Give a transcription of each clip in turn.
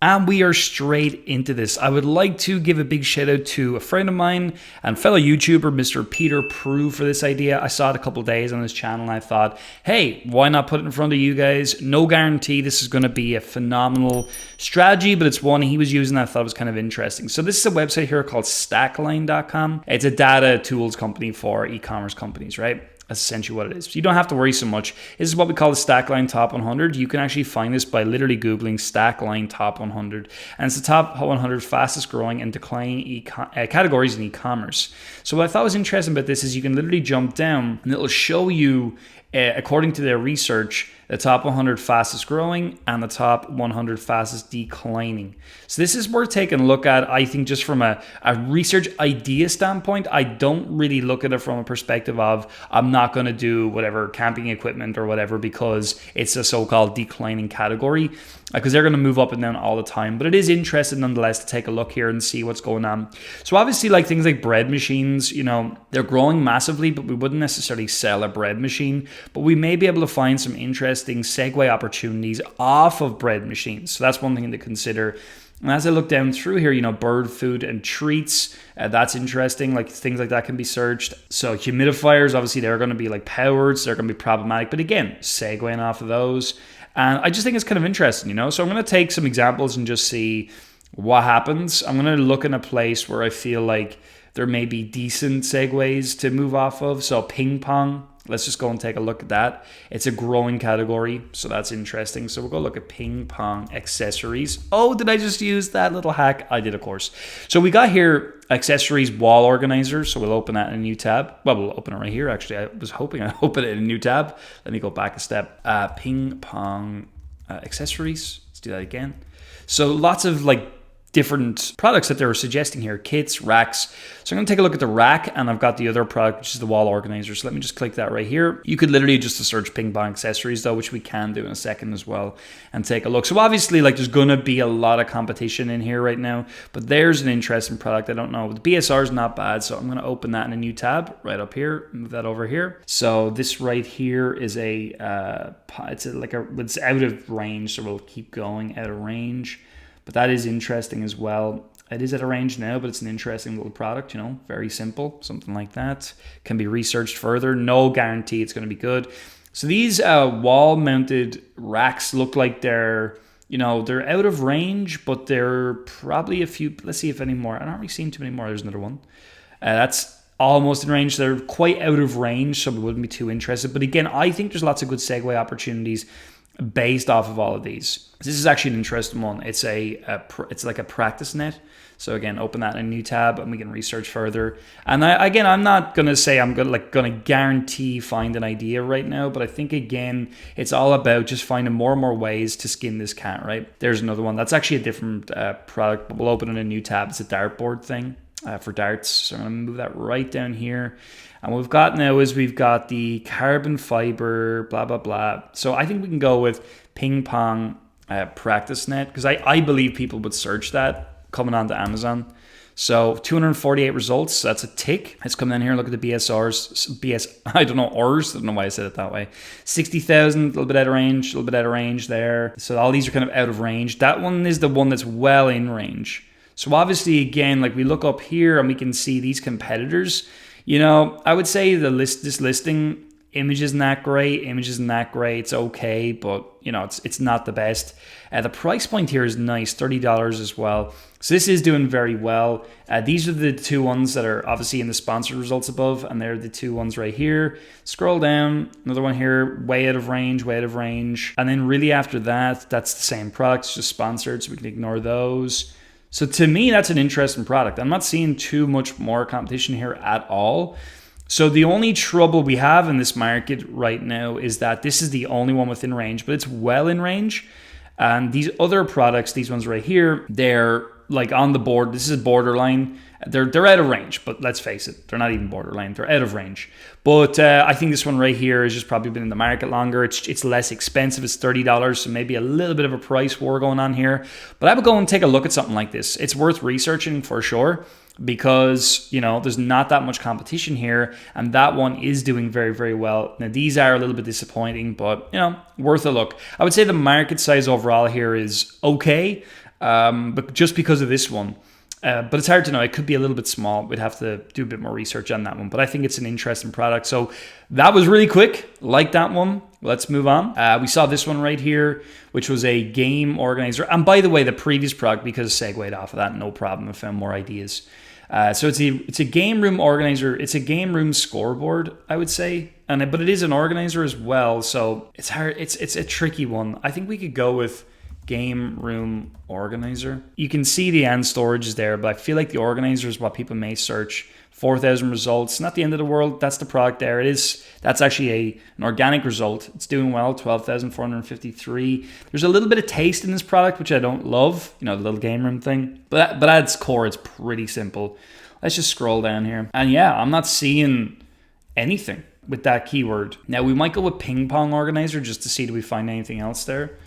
And we are straight into this. I would like to give a big shout out to a friend of mine and fellow YouTuber, Mr. Peter Pru, for this idea. I saw it a couple of days on his channel and I thought, hey, why not put it in front of you guys? No guarantee this is going to be a phenomenal strategy, but it's one he was using that I thought was kind of interesting. So this is a website here called stackline.com. It's a data tools company for e-commerce companies, right? That's essentially what it is. So you don't have to worry so much. This is what we call the Stackline Top 100. You can actually find this by literally Googling Stackline Top 100. And it's the top 100 fastest growing and declining categories in e-commerce. So what I thought was interesting about this is you can literally jump down and it'll show you, according to their research, the top 100 fastest growing and the top 100 fastest declining. So this is worth taking a look at, I think, just from a research idea standpoint. I don't really look at it from a perspective of I'm not going to do whatever camping equipment or whatever because it's a so-called declining category, because they're going to move up and down all the time. But it is interesting nonetheless to take a look here and see what's going on. So obviously, like things like bread machines, you know, they're growing massively, but we wouldn't necessarily sell a bread machine, but we may be able to find some interesting segue opportunities off of bread machines. So that's one thing to consider. And as I look down through here, you know, bird food and treats, that's interesting. Like things like that can be searched. So humidifiers, obviously they're going to be like powered, so they're going to be problematic. But again, segueing off of those. And I just think it's kind of interesting, you know. So I'm going to take some examples and just see what happens. I'm going to look in a place where I feel like there may be decent segues to move off of. So ping pong. Let's just go and take a look at that. It's a growing category, so that's interesting. So we'll go look at ping pong accessories. Oh, did I just use that little hack? I did, of course. So we got here accessories wall organizer. So we'll open that in a new tab. Well, we'll open it right here. Actually, I was hoping I'd open it in a new tab. Let me go back a step. Ping pong accessories. Let's do that again. So lots of like different products that they were suggesting here, kits, racks. So I'm going to take a look at the rack, and I've got the other product, which is the wall organizer. So let me just click that right here. You could literally just search ping pong accessories though, which we can do in a second as well, and take a look. So obviously, like, there's going to be a lot of competition in here right now, but there's an interesting product. I don't know. The BSR is not bad, so I'm going to open that in a new tab right up here, move that over here. So this right here is it's out of range, so we'll keep going out of range. But that is interesting as well. It is at a range now, but it's an interesting little product, you know, very simple, something like that. Can be researched further. No guarantee it's going to be good. So these wall-mounted racks look like they're out of range, but they're probably a few. Let's see if any more. I'm not really seeing too many more. There's another one. That's almost in range. They're quite out of range, so we wouldn't be too interested. But again, I think there's lots of good segue opportunities based off of all of these. This is actually an interesting one. It's like a practice net. So again, open that in a new tab and we can research further. And I'm not going to say I'm going to guarantee find an idea right now, but I think again, it's all about just finding more and more ways to skin this cat, right? There's another one. That's actually a different product, but we'll open in a new tab. It's a dartboard thing for darts. So I'm going to move that right down here. And what we've got now is we've got the carbon fiber, blah, blah, blah. So I think we can go with ping pong practice net, because I believe people would search that coming onto Amazon. So 248 results, that's a tick. Let's come down here and look at the BSRs. I don't know why I said it that way. 60,000, a little bit out of range there. So all these are kind of out of range. That one is the one that's well in range. So obviously, again, like we look up here and we can see these competitors. You know, I would say this listing, image isn't that great. It's okay, but you know, it's not the best. The price point here is nice, $30 as well. So this is doing very well. These are the two ones that are obviously in the sponsored results above, and they're the two ones right here. Scroll down, another one here, way out of range. And then really after that, that's the same product, it's just sponsored, so we can ignore those. So to me, that's an interesting product. I'm not seeing too much more competition here at all. So the only trouble we have in this market right now is that this is the only one within range, but it's well in range. And these other products, these ones right here, they're like on the board. This is borderline. They're out of range, but let's face it, they're not even borderline. They're out of range. But I think this one right here has just probably been in the market longer. It's less expensive. It's $30, so maybe a little bit of a price war going on here. But I would go and take a look at something like this. It's worth researching for sure, because you know there's not that much competition here, and that one is doing very, very well. Now these are a little bit disappointing, but you know, worth a look. I would say the market size overall here is okay. but just because of this one. But it's hard to know. It could be a little bit small. We'd have to do a bit more research on that one. But I think it's an interesting product. So that was really quick. Like that one. Let's move on. We saw this one right here, which was a game organizer. And by the way, the previous product, because segued off of that, no problem. I found more ideas. So it's a game room organizer. It's a game room scoreboard, I would say. But it is an organizer as well. So it's hard. It's a tricky one. I think we could go with game room organizer. You can see the end storage is there, but I feel like the organizer is what people may search. 4,000 results, not the end of the world. That's the product there. It is. That's actually an organic result. It's doing well, 12,453. There's a little bit of taste in this product, which I don't love, the little game room thing. But at its core, it's pretty simple. Let's just scroll down here. And yeah, I'm not seeing anything with that keyword. Now we might go with ping pong organizer just to see, do we find anything else there?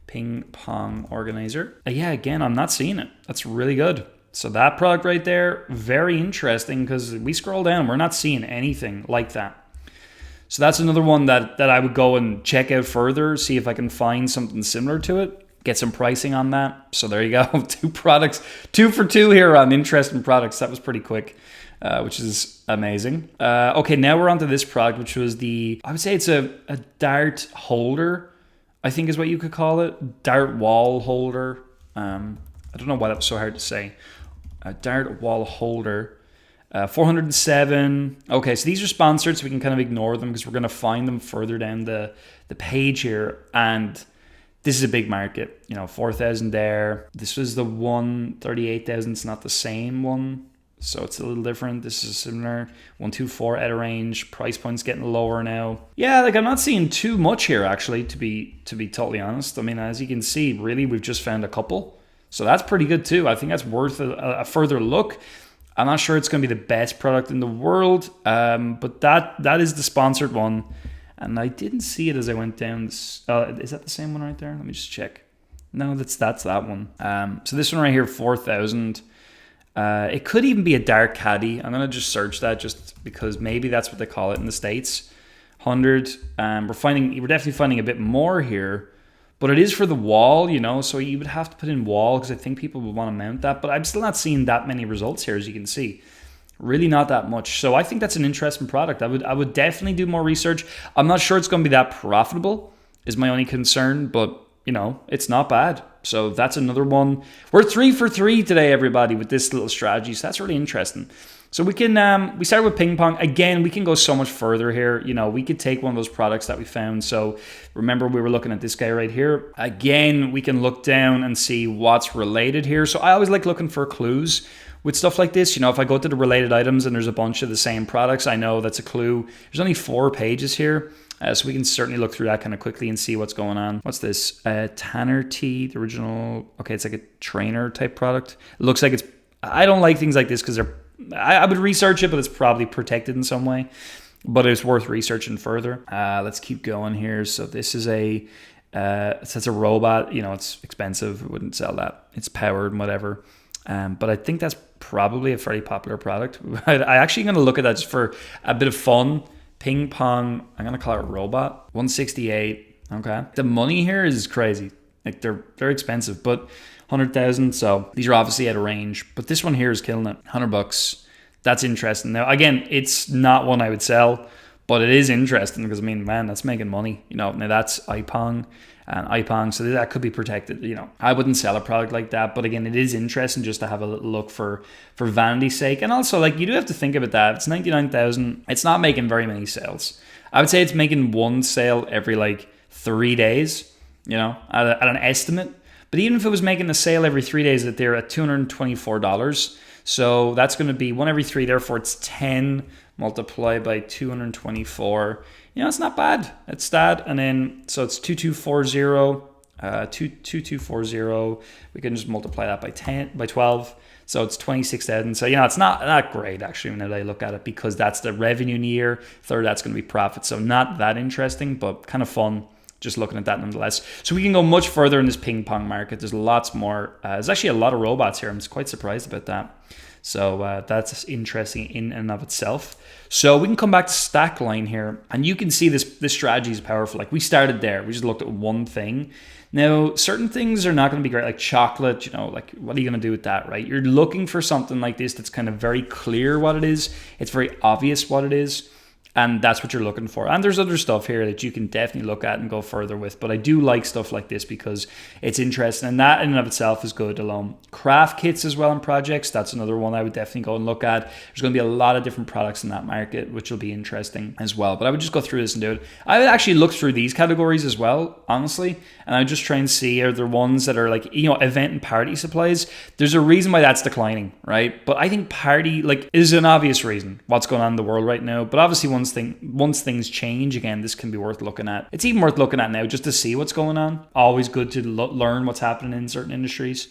Ping pong organizer. Yeah, again, I'm not seeing it. That's really good. So that product right there, very interesting, because we scroll down, we're not seeing anything like that. So that's another one that I would go and check out further, see if I can find something similar to it, get some pricing on that. So there you go, 2 products, 2 for 2 here on interesting products. That was pretty quick, which is amazing. Okay, now we're on to this product, which was I would say it's a dart holder, I think is what you could call it. Dart wall holder. I don't know why that was so hard to say. A dart wall holder. 407. Okay, so these are sponsored, so we can kind of ignore them because we're going to find them further down the page here. And this is a big market. 4,000 there. This was the one, 38,000. It's not the same one, so it's a little different. This is similar. 124 out of range. Price point's getting lower now. Yeah, I'm not seeing too much here actually, to be totally honest. I mean, as you can see, really we've just found a couple. So that's pretty good too. I think that's worth a further look. I'm not sure it's going to be the best product in the world, but that is the sponsored one. And I didn't see it as I went down. Is that the same one right there? Let me just check. No, that's that one. So this one right here, 4,000. It could even be a dart caddy. I'm going to just search that just because maybe that's what they call it in the States. 100. We're definitely finding a bit more here. But it is for the wall, so you would have to put in wall because I think people would want to mount that. But I'm still not seeing that many results here, as you can see. Really not that much. So I think that's an interesting product. I would definitely do more research. I'm not sure it's going to be that profitable, is my only concern. But, it's not bad. So that's another one. We're 3 for 3 today, everybody, with this little strategy. So that's really interesting. So we can, we started with ping pong. Again, we can go so much further here. We could take one of those products that we found. So remember, we were looking at this guy right here. Again, we can look down and see what's related here. So I always like looking for clues with stuff like this. If I go to the related items and there's a bunch of the same products, I know that's a clue. There's only 4 pages here. So we can certainly look through that kind of quickly and see what's going on. What's this? Tanner Tea, the original. Okay, it's like a trainer type product. It looks like it's, I don't like things like this because I would research it, but it's probably protected in some way. But it's worth researching further. Let's keep going here. So this is it's a robot. It's expensive. I wouldn't sell that. It's powered and whatever. But I think that's probably a very popular product. I actually going to look at that just for a bit of fun. Ping pong. I'm going to call it robot. 168. Okay. The money here is crazy. Like they're expensive, but 100,000. So these are obviously out of range, but this one here is killing it. $100. That's interesting. Now, again, it's not one I would sell, but it is interesting because man, that's making money. Now that's iPong and iPong, so that could be protected. I wouldn't sell a product like that, but again, it is interesting just to have a little look for vanity's sake. And also, you do have to think about that. It's 99,000. It's not making very many sales. I would say it's making one sale every 3 days. At an estimate. But even if it was making a sale every 3 days, that they're at $224. So that's going to be one every 3. Therefore, it's 10 multiplied by 224. It's not bad. It's that. And then, so it's 2240. 2240. We can just multiply that by 12. So it's 26,000. So, it's not great, actually, when I look at it, because that's the revenue in a year. Third, that's going to be profit. So not that interesting, but kind of fun. Just looking at that nonetheless. So we can go much further in this ping pong market. There's lots more. There's actually a lot of robots here. I'm quite surprised about that. So that's interesting in and of itself. So we can come back to Stackline here. And you can see this strategy is powerful. We started there. We just looked at one thing. Now, certain things are not going to be great, like chocolate, you know, like what are you going to do with that, right? You're looking for something like this that's kind of very clear what it is. It's very obvious what it is. And that's what you're looking for. And there's other stuff here that you can definitely look at and go further with. But I do like stuff like this because it's interesting. And that in and of itself is good alone. Craft kits as well and projects. That's another one I would definitely go and look at. There's going to be a lot of different products in that market, which will be interesting as well. But I would just go through this and do it. I would actually look through these categories as well, honestly. And I would just try and see, are there ones that are like, you know, event and party supplies? There's a reason why that's declining, right? But I think party, like, is an obvious reason what's going on in the world right now. But obviously once things change again, this can be worth looking at. It's even worth looking at now just to see what's going on. Always good to learn what's happening in certain industries.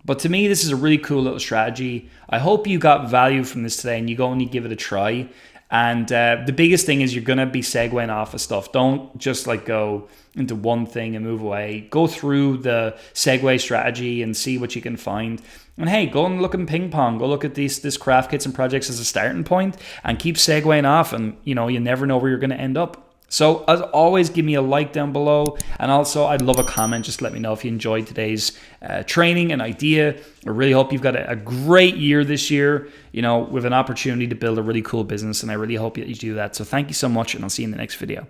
But to me, this is a really cool little strategy. I hope you got value from this today and you go and you give it a try. And the biggest thing is you're going to be segueing off of stuff. Don't just like go into one thing and move away. Go through the segue strategy and see what you can find. And hey, go and look at ping pong. Go look at this craft kits and projects as a starting point and keep segueing off. And you know, you never know where you're going to end up. So as always, give me a like down below. And also I'd love a comment. Just let me know if you enjoyed today's training and idea. I really hope you've got a great year this year, you know, with an opportunity to build a really cool business. And I really hope that you do that. So thank you so much and I'll see you in the next video.